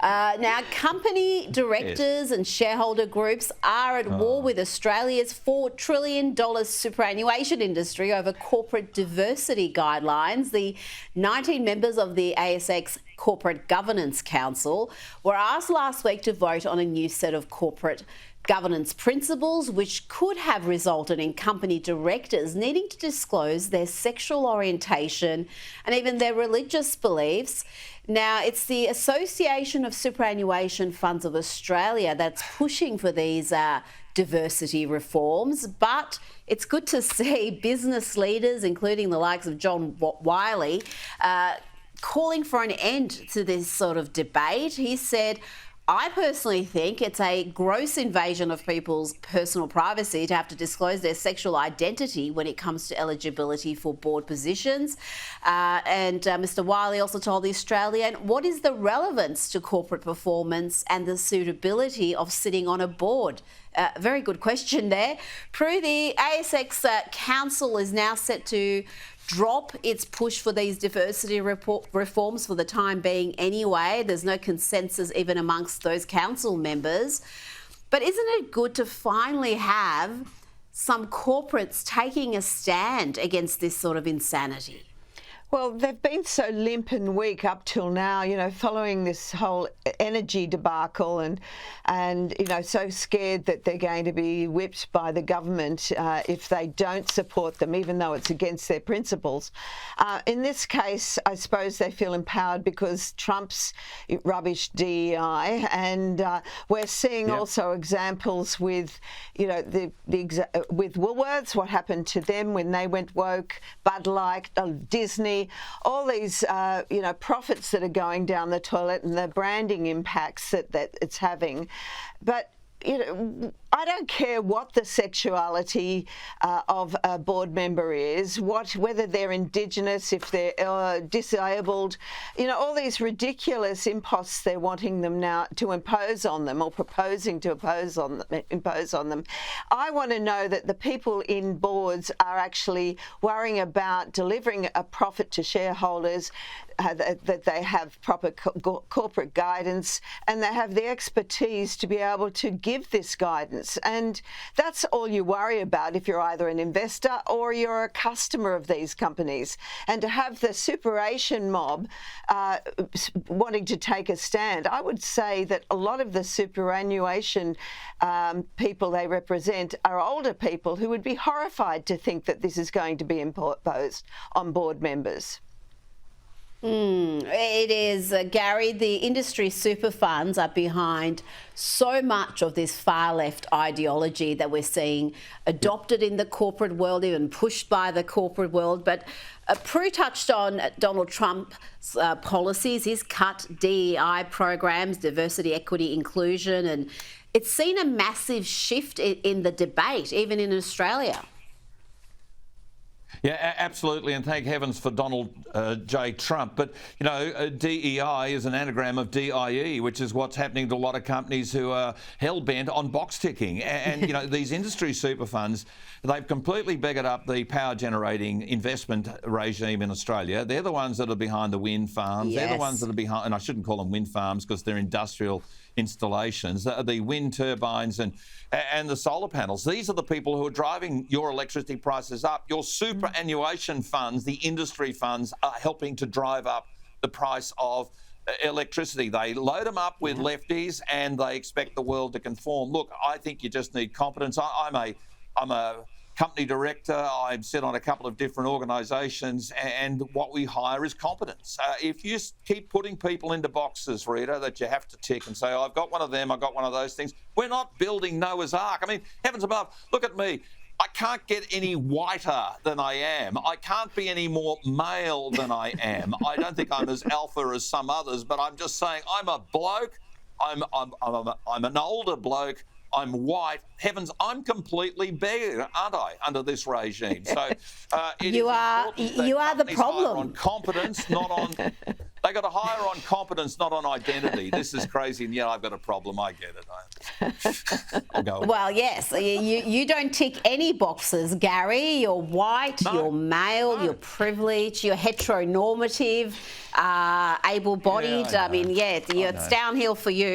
Now, company directors and shareholder groups are at war with Australia's $4 trillion superannuation industry over corporate diversity guidelines. The 19 members of the ASX Corporate Governance Council were asked last week to vote on a new set of corporate governance principles, which could have resulted in company directors needing to disclose their sexual orientation and even their religious beliefs. Now, it's the Association of Superannuation Funds of Australia that's pushing for these diversity reforms, but it's good to see business leaders, including the likes of John Wiley, calling for an end to this sort of debate. He said, I personally think it's a gross invasion of people's personal privacy to have to disclose their sexual identity when it comes to eligibility for board positions. And Mr. Wiley also told The Australian, what is the relevance to corporate performance and the suitability of sitting on a board? Very good question there. Prue, the ASX Council is now set to drop its push for these diversity reforms for the time being anyway. There's no consensus even amongst those council members. But isn't it good to finally have some corporates taking a stand against this sort of insanity? Well, they've been so limp and weak up till now, you know, following this whole energy debacle and you know, so scared that they're going to be whipped by the government if they don't support them, even though it's against their principles. In this case, I suppose they feel empowered because Trump's rubbish DEI, and we're seeing also examples with, you know, with Woolworths, what happened to them when they went woke, Bud Light, Disney. All these, you know, profits that are going down the toilet and the branding impacts that it's having. But, you know, I don't care what the sexuality of a board member is, whether they're Indigenous, if they're disabled, you know, all these ridiculous imposts they're wanting them now to impose on them or proposing to impose on them. I want to know that the people in boards are actually worrying about delivering a profit to shareholders, that they have proper corporate guidance and they have the expertise to be able to give this guidance. And that's all you worry about if you're either an investor or you're a customer of these companies. And to have the superannuation mob wanting to take a stand, I would say that a lot of the superannuation people they represent are older people who would be horrified to think that this is going to be imposed on board members. It is, Gary, the industry super funds are behind so much of this far left ideology that we're seeing adopted in the corporate world, even pushed by the corporate world. But Prue touched on Donald Trump's policies, his cut DEI programs, diversity, equity, inclusion, and it's seen a massive shift in the debate, even in Australia. Yeah, absolutely, and thank heavens for Donald J. Trump. But, you know, DEI is an anagram of DIE, which is what's happening to a lot of companies who are hell-bent on box ticking. And you know, these industry super funds, they've completely beggared up the power-generating investment regime in Australia. They're the ones that are behind the wind farms. Yes. They're the ones that are behind, and I shouldn't call them wind farms because they're industrial installations, the wind turbines and the solar panels. These are the people who are driving your electricity prices up. Your superannuation funds, the industry funds, are helping to drive up the price of electricity. They load them up with lefties and they expect the world to conform. Look, I think you just need competence. I'm a company director. I sit on a couple of different organisations, and what we hire is competence. If you keep putting people into boxes, Rita, that you have to tick and say, oh, I've got one of them, I've got one of those things, we're not building Noah's Ark. I mean, heavens above, look at me. I can't get any whiter than I am. I can't be any more male than I am. I don't think I'm as alpha as some others, but I'm just saying I'm a bloke. I'm an older bloke. I'm white. Heavens, I'm completely bare, aren't I, under this regime? So you are the problem. On competence, not on They got to hire on competence, not on identity. This is crazy. And yeah, I've got a problem. I get it. I'll go. Well, yes, you don't tick any boxes, Gary. You're white, you're male, you're privileged, you're heteronormative, able-bodied. Yeah, I mean, yeah, it's downhill for you.